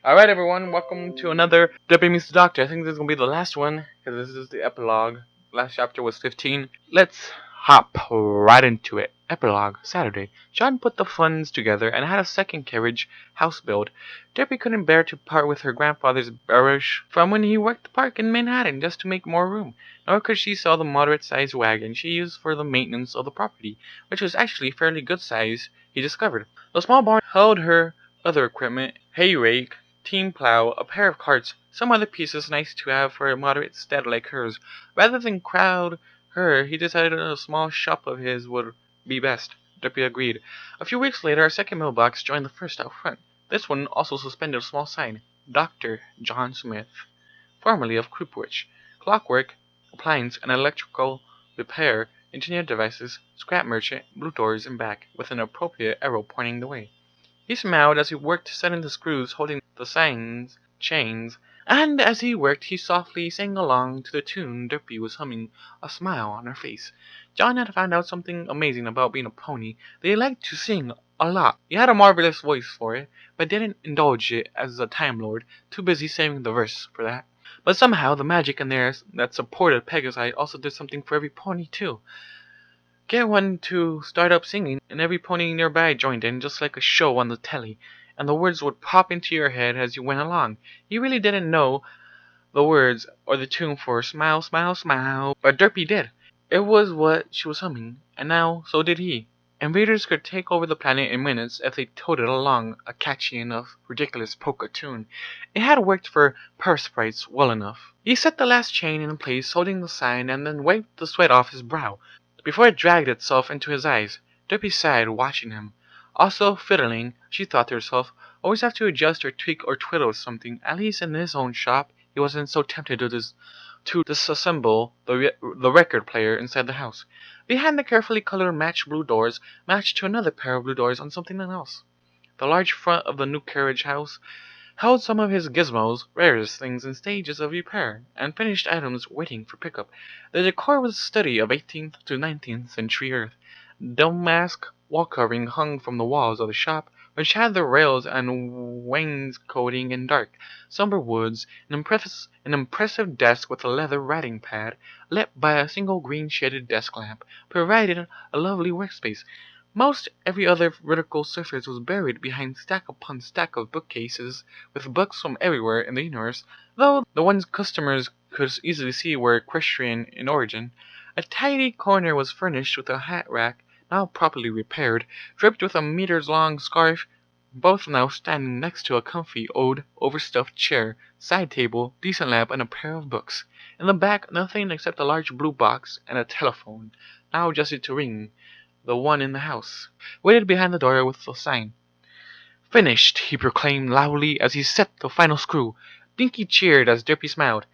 Alright everyone, welcome to another Derpy Meets the Doctor. I think this is going to be the last one, because this is the epilogue. Last chapter was 15. Let's hop right into it. Epilogue, Saturday. John put the funds together and had a second carriage house built. Derpy couldn't bear to part with her grandfather's barouche from when he worked the park in Manhattan just to make more room. Nor could she sell the moderate-sized wagon she used for the maintenance of the property, which was actually fairly good size, he discovered. The small barn held her other equipment, hay rake, team plow, a pair of carts, some other pieces nice to have for a moderate stead like hers. Rather than crowd her, he decided a small shop of his would be best. Derpy agreed. A few weeks later, a second mailbox joined the first out front. This one also suspended a small sign, Dr. John Smith, formerly of Toothbrush, clockwork, appliance, and electrical repair, engineered devices, scrap merchant, blue doors and back, with an appropriate arrow pointing the way. He smiled as he worked setting the screws holding the sign's chains, and as he worked he softly sang along to the tune Derpy was humming, a smile on her face. John had found out something amazing about being a pony. They liked to sing a lot. He had a marvelous voice for it, but didn't indulge it as a Time Lord, too busy saving the verse for that. But somehow the magic in there that supported Pegasi also did something for every pony too. Get one to start up singing, and every pony nearby joined in, just like a show on the telly, and the words would pop into your head as you went along. You really didn't know the words or the tune for Smile, Smile, Smile, but Derpy did. It was what she was humming, and now so did he. Invaders could take over the planet in minutes if they toted along a catchy enough, ridiculous polka tune. It had worked for purse sprites well enough. He set the last chain in place, holding the sign, and then wiped the sweat off his brow before it dragged itself into his eyes. Derpy sighed, watching him. Also fiddling, she thought to herself, always have to adjust or tweak or twiddle something. At least in his own shop, he wasn't so tempted to disassemble the record player inside the house. Behind the carefully colored matched blue doors, matched to another pair of blue doors on something else. The large front of the new carriage house held some of his gizmos, rarest things in stages of repair, and finished items waiting for pickup. The decor was a study of 18th to 19th century Earth. Damask wall covering hung from the walls of the shop, which had the rails and wainscoting in dark, somber woods. An impressive desk with a leather writing pad, lit by a single green shaded desk lamp, provided a lovely workspace. Most every other vertical surface was buried behind stack upon stack of bookcases, with books from everywhere in the universe, though the ones customers could easily see were equestrian in origin. A tidy corner was furnished with a hat rack, now properly repaired, draped with a metres-long scarf, both now standing next to a comfy old overstuffed chair, side table, decent lamp, and a pair of books. In the back, nothing except a large blue box and a telephone, now adjusted to ring. The one in the house waited behind the door with a sign. Finished, he proclaimed loudly as he set the final screw. Dinky cheered as Derpy smiled.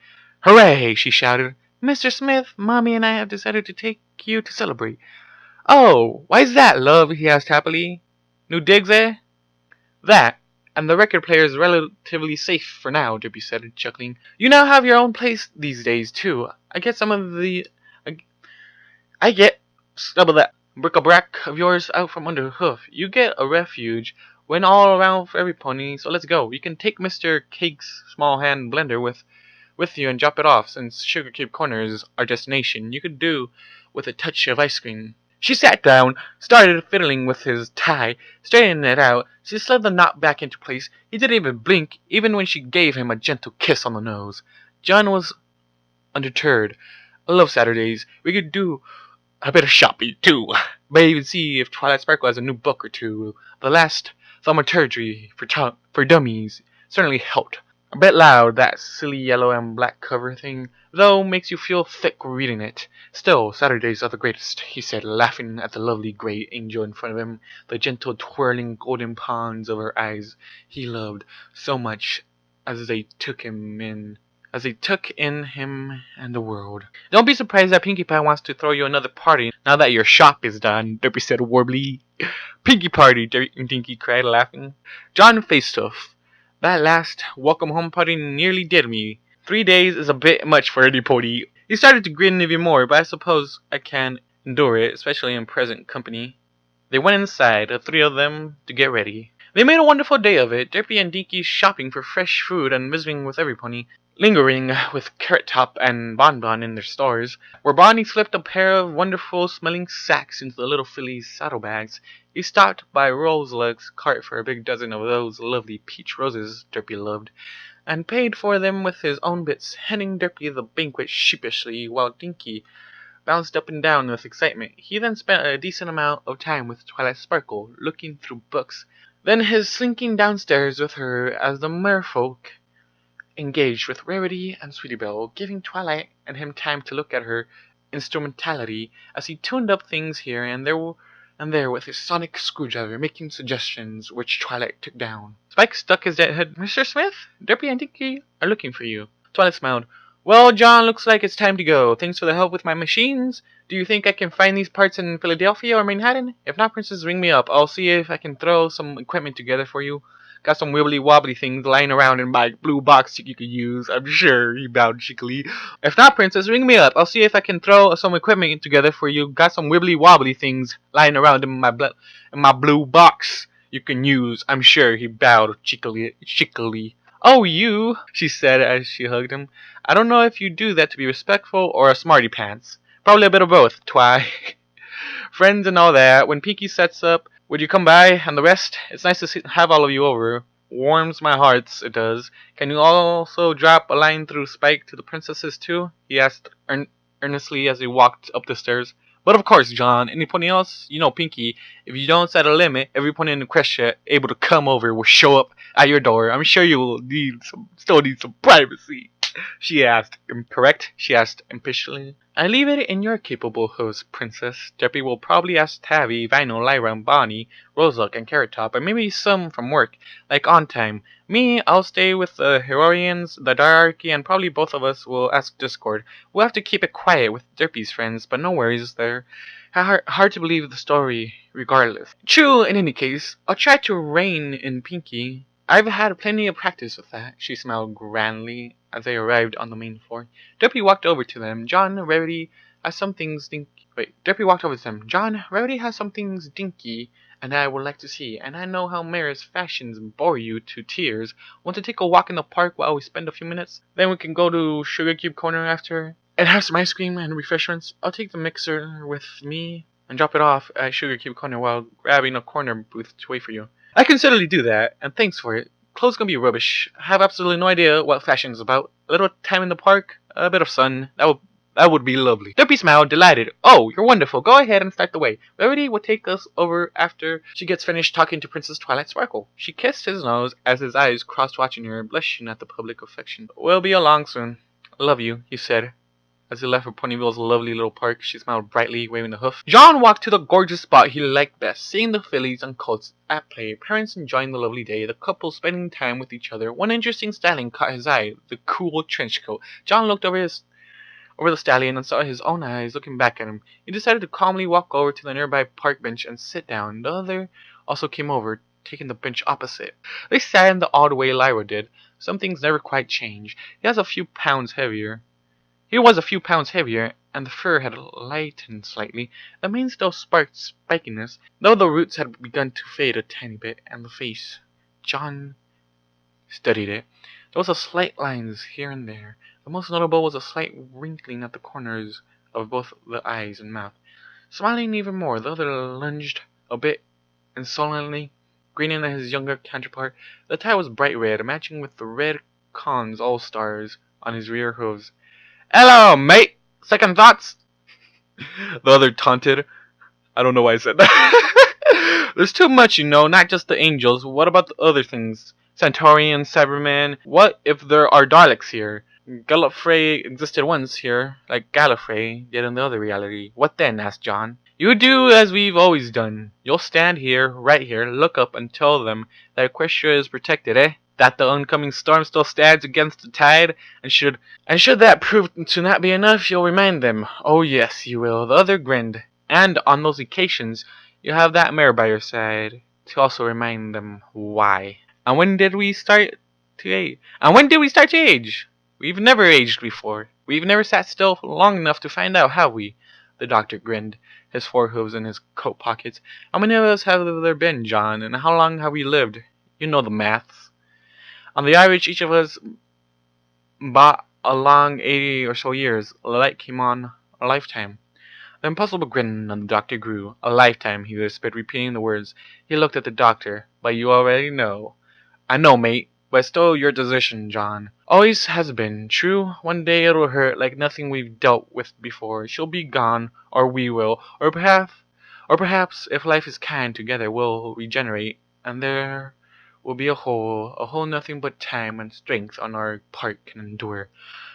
Hooray, she shouted. Mr. Smith, Mommy and I have decided to take you to celebrate. Oh, why's that, love? He asked happily. New digs, eh? That, and the record player is relatively safe for now, Derpy said, chuckling. You now have your own place these days, too. I get some of that bric-a-brac of yours out from under the hoof. You get a refuge when all around for every pony, so let's go. You can take Mr. Cake's small hand blender with you and drop it off, since Sugar Cube Corner is our destination. You could do with a touch of ice cream. She sat down, started fiddling with his tie, straightening it out. She slid the knot back into place. He didn't even blink, even when she gave him a gentle kiss on the nose. John was undeterred. I love Saturdays. We could do a bit of shopping, too. May even see if Twilight Sparkle has a new book or two. The last thaumaturgy for dummies certainly helped. A bit loud, that silly yellow and black cover thing, though makes you feel thick reading it. Still, Saturdays are the greatest, he said, laughing at the lovely gray angel in front of him, the gentle twirling golden pawns of her eyes he loved so much as they took in him and the world. Don't be surprised that Pinkie Pie wants to throw you another party now that your shop is done, Derpy said warmly. Pinkie party, Dinky cried, laughing. John faced off. That last welcome home party nearly did me. 3 days is a bit much for any pony. He started to grin even more, but I suppose I can endure it, especially in present company. They went inside, the three of them, to get ready. They made a wonderful day of it, Derpy and Dinky shopping for fresh food and visiting with every pony, lingering with Carrot Top and Bonbon in their stores, where Bonnie slipped a pair of wonderful smelling sacks into the little filly's saddlebags. He stopped by Roseleg's cart for a big dozen of those lovely peach roses Derpy loved, and paid for them with his own bits, handing Derpy the banquet sheepishly, while Dinky bounced up and down with excitement. He then spent a decent amount of time with Twilight Sparkle, looking through books, then his slinking downstairs with her as the merfolk engaged with Rarity and Sweetie Belle, giving Twilight and him time to look at her instrumentality as he tuned up things here and there with his sonic screwdriver, making suggestions which Twilight took down. Spike stuck his head. Mr. Smith, Derpy and Dinky are looking for you. Twilight smiled. Well, John, looks like it's time to go. Thanks for the help with my machines. Do you think I can find these parts in Philadelphia or Manhattan? If not, Princess, ring me up. I'll see if I can throw some equipment together for you. Got some wibbly-wobbly things lying around in my blue box you could use, I'm sure, he bowed cheekily. If not, Princess, ring me up. I'll see if I can throw some equipment together for you. Got some wibbly-wobbly things lying around in my blue box you can use, I'm sure, he bowed cheekily. Oh, you, she said as she hugged him. I don't know if you do that to be respectful or a smarty pants. Probably a bit of both, Twi. Friends and all that. When Pinky sets up, would you come by and the rest? It's nice to have all of you over. Warms my hearts, it does. Can you also drop a line through Spike to the princesses too? He asked earnestly as he walked up the stairs. But of course, John. Any pony else? You know, Pinky, if you don't set a limit, every pony in the Crescent able to come over will show up at your door. I'm sure you will still need some privacy. She asked. Correct? She asked impatiently. I leave it in your capable hands, Princess. Derpy will probably ask Tabby, Vinyl, Lyra, and Bonnie, Roseluck, and Carrot Top, and maybe some from work, like On Time. Me, I'll stay with the Heroians, the Diarchy, and probably both of us will ask Discord. We'll have to keep it quiet with Derpy's friends, but no worries there. Hard to believe the story, regardless. True, in any case, I'll try to rein in Pinky. I've had plenty of practice with that, she smiled grandly as they arrived on the main floor. Derpy walked over to them. Rarity has some things Dinky and I would like to see, and I know how Mare's fashions bore you to tears. Want to take a walk in the park while we spend a few minutes? Then we can go to Sugar Cube Corner after, and have some ice cream and refreshments. I'll take the mixer with me and drop it off at Sugar Cube Corner while grabbing a corner booth to wait for you. I can certainly do that, and thanks for it. Clothes gonna be rubbish. I have absolutely no idea what fashion's about. A little time in the park, a bit of sun. That would be lovely. Derpy smiled, delighted. Oh, you're wonderful. Go ahead and start the way. Rarity will take us over after she gets finished talking to Princess Twilight Sparkle. She kissed his nose as his eyes crossed watching her, blushing at the public affection. We'll be along soon. Love you, he said. As he left for Ponyville's lovely little park, she smiled brightly, waving the hoof. John walked to the gorgeous spot he liked best, seeing the fillies and colts at play, parents enjoying the lovely day, the couple spending time with each other. One interesting stallion caught his eye, the cool trench coat. John looked over the stallion and saw his own eyes looking back at him. He decided to calmly walk over to the nearby park bench and sit down. The other also came over, taking the bench opposite. They sat in the odd way Lyra did. Some things never quite change. He was a few pounds heavier, and the fur had lightened slightly. The mane still sparked spikiness, though the roots had begun to fade a tiny bit, and the face. John studied it. There was a slight lines here and there. The most notable was a slight wrinkling at the corners of both the eyes and mouth. Smiling even more, the other lunged a bit insolently, grinning at his younger counterpart. The tie was bright red, matching with the red Cons All-Stars on his rear hooves. Hello, mate! Second thoughts? The other taunted. I don't know why I said that. There's too much, you know, not just the angels. What about the other things? Centaurian, Cyberman. What if there are Daleks here? Gallifrey existed once here, like Gallifrey did in the other reality. What then? Asked John. You do as we've always done. You'll stand here, right here, look up and tell them that Equestria is protected, eh? That the oncoming storm still stands against the tide, and should that prove to not be enough, you'll remind them. Oh yes, you will. The other grinned. And on those occasions, you have that mare by your side to also remind them why. And when did we start to age? We've never aged before. We've never sat still long enough to find out, have we? The doctor grinned, his forehooves in his coat pockets. How many of us have there been, John, and how long have we lived? You know the maths. On the average, each of us bought a long 80 or so years. A light came on a lifetime. The impossible grin on the doctor grew. A lifetime, he whispered, repeating the words. He looked at the doctor. But you already know. I know, mate, but it's still your decision, John. Always has been. True, one day it'll hurt like nothing we've dealt with before. She'll be gone, or we will, or perhaps, if life is kind together, we'll regenerate, and there will be a hole nothing but time and strength on our part can endure.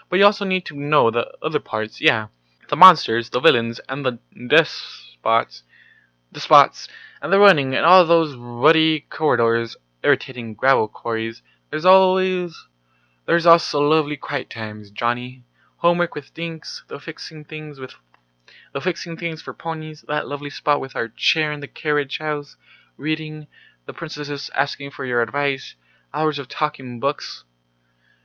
But you also need to know the other parts, yeah. The monsters, the villains, and the despots, and the running, and all those ruddy corridors, irritating gravel quarries. There's also lovely quiet times, Johnny. Homework with Dinks, the fixing things for ponies, that lovely spot with our chair in the carriage house, reading, the princesses asking for your advice, hours of talking books,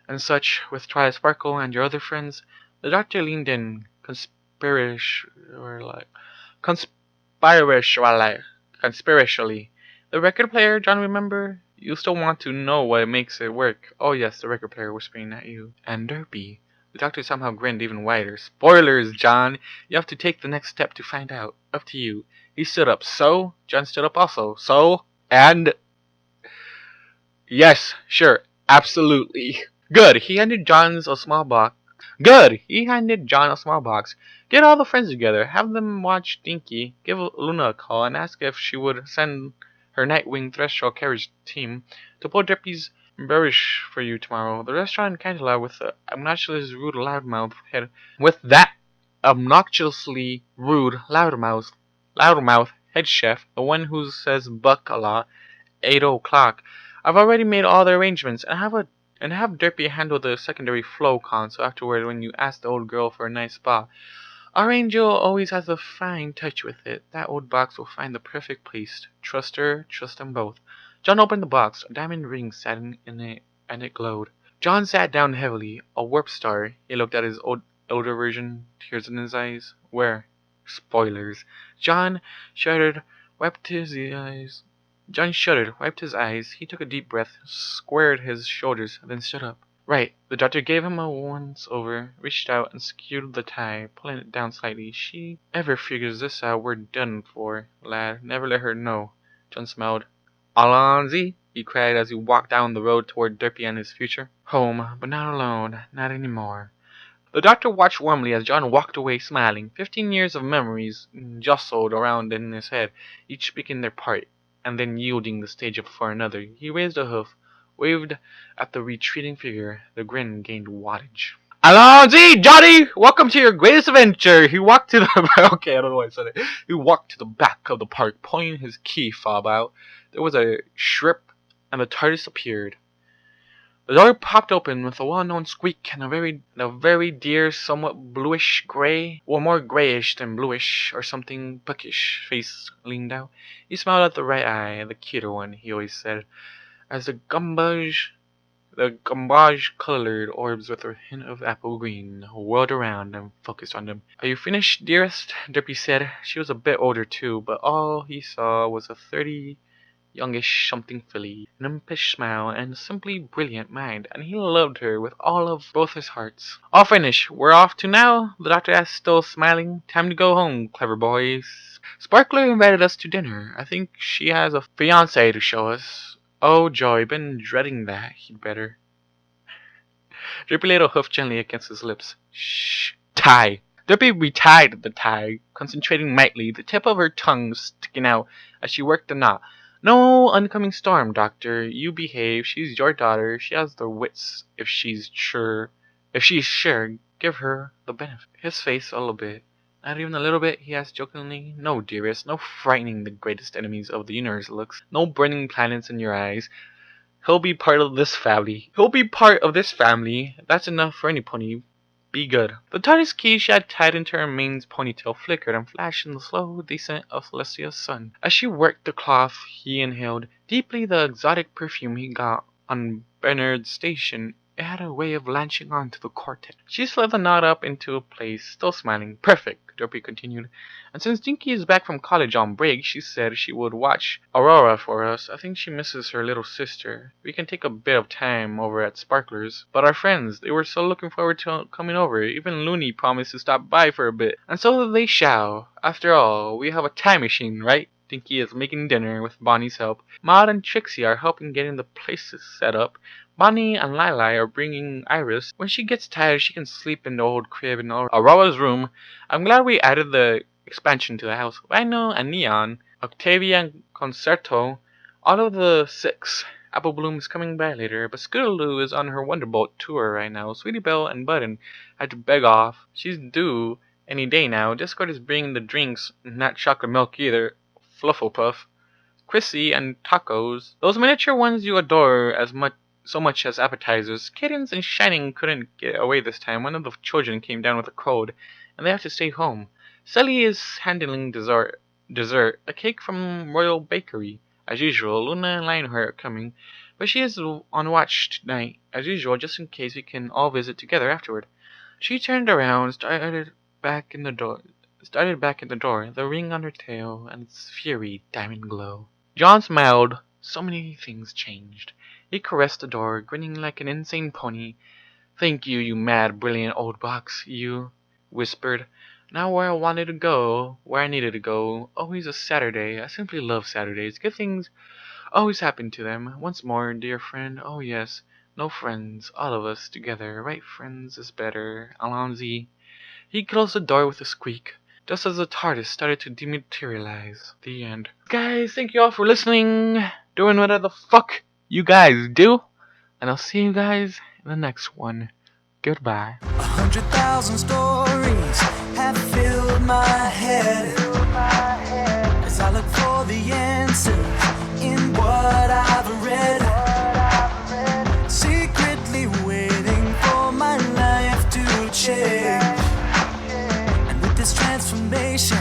and such, with Try Sparkle and your other friends. The doctor leaned in, conspiracially. The record player, John, remember? You still want to know what makes it work. Oh yes, the record player whispering at you. And Derpy. The doctor somehow grinned even wider. Spoilers, John! You have to take the next step to find out. Up to you. He stood up. So? John stood up also. So? And? Yes, sure, absolutely. Good. He handed John a small box. Get all the friends together. Have them watch Dinky. Give Luna a call and ask if she would send her Nightwing Threshold carriage team to pull Derpy's bearish for you tomorrow. The restaurant in Cantala with the obnoxiously rude loudmouth head chef, the one who says buck a lot, 8 o'clock. I've already made all the arrangements and have Derpy handle the secondary flow con, so afterward when you ask the old girl for a nice spa. Our angel always has a fine touch with it. That old box will find the perfect place. Trust her, trust them both. John opened the box. A diamond ring sat in it, and it glowed. John sat down heavily. A warp star. He looked at his older version, tears in his eyes. Where? Spoilers. John shuddered, wiped his eyes. He took a deep breath, squared his shoulders, then stood up. Right. The doctor gave him a once-over, reached out and secured the tie, pulling it down slightly. She ever figures this out, we're done for, lad. Never let her know. John smiled. Allons-y, he cried as he walked down the road toward Derpy and his future. Home, but not alone. Not anymore. The doctor watched warmly as John walked away, smiling. 15 years of memories jostled around in his head, each speaking their part, and then yielding the stage for another. He raised a hoof, waved at the retreating figure. The grin gained wattage. Allons-y, Johnny! Welcome to your greatest adventure! He walked to the... Okay, I don't know why I said it. He walked to the back of the park, pulling his key fob out. There was a shrip, and the TARDIS appeared. The door popped open with a well-known squeak, and a very dear, somewhat bluish-gray, or more grayish than bluish, or something bookish face leaned out. He smiled at the right eye, the cuter one, he always said, as the gambage-colored orbs with a hint of apple green whirled around and focused on them. Are you finished, dearest? Derpy said. She was a bit older, too, but all he saw was a 30... youngish something filly, an impish smile, and a simply brilliant mind, and he loved her with all of both his hearts. All finished. We're off to now? The doctor asked, still smiling. Time to go home, clever boys. Sparkler invited us to dinner. I think she has a fiancé to show us. Oh, joy, been dreading that. He'd better. Derpy laid a hoof gently against his lips. Shh. Tie. Derpy retied the tie, concentrating mightily, the tip of her tongue sticking out as she worked the knot. No oncoming storm, doctor. You behave. She's your daughter. She has the wits. If she's sure, give her the benefit. His face a little bit. Not even a little bit, he asked jokingly. No, dearest. No frightening the greatest enemies of the universe looks. No burning planets in your eyes. He'll be part of this family. That's enough for any pony. Be good. The TARDIS key she had tied into her mane's ponytail flickered and flashed in the slow descent of Celestia's sun. As she worked the cloth, he inhaled deeply the exotic perfume he got on Bernard's station it had a way of latching onto the cortex. She slid the knot up into place, still smiling. Perfect, Derpy continued. And since Dinky is back from college on break, she said she would watch Aurora for us. I think she misses her little sister. We can take a bit of time over at Sparkler's. But our friends, they were so looking forward to coming over. Even Looney promised to stop by for a bit. And so they shall. After all, we have a time machine, right? Dinky is making dinner with Bonnie's help. Maud and Trixie are helping getting the places set up. Bonnie and Lili are bringing Iris. When she gets tired, she can sleep in the old crib in Aurora's room. I'm glad we added the expansion to the house. Rhino and Neon, Octavia and Concerto, all of the 6. Apple Bloom is coming back later, but Scootaloo is on her Wonderbolt tour right now. Sweetie Belle and Button had to beg off. She's due any day now. Discord is bringing the drinks, not chocolate milk either. Flufflepuff, Chrissy, and tacos. Those miniature ones you adore so much as appetizers. Kittens and Shining couldn't get away this time. One of the children came down with a cold, and they have to stay home. Sally is handling dessert, a cake from Royal Bakery. As usual, Luna and Lionheart are coming, but she is on watch tonight, as usual, just in case we can all visit together afterward. She turned around, started back in the door, the ring on her tail, and its fiery diamond glow. John smiled. So many things changed. He caressed the door, grinning like an insane pony. Thank you, you mad, brilliant old box, you whispered. Now where I needed to go. Always a Saturday. I simply love Saturdays. Good things always happen to them. Once more, dear friend. Oh yes. No friends. All of us together. Right, friends is better. Alonzi. He closed the door with a squeak, just as the TARDIS started to dematerialize. The end. Guys, thank you all for listening, doing whatever the fuck you guys do, and I'll see you guys in the next one. Goodbye. 100,000 stories have filled my head as I look for the answers in what I've read, secretly waiting for my life to change. This transformation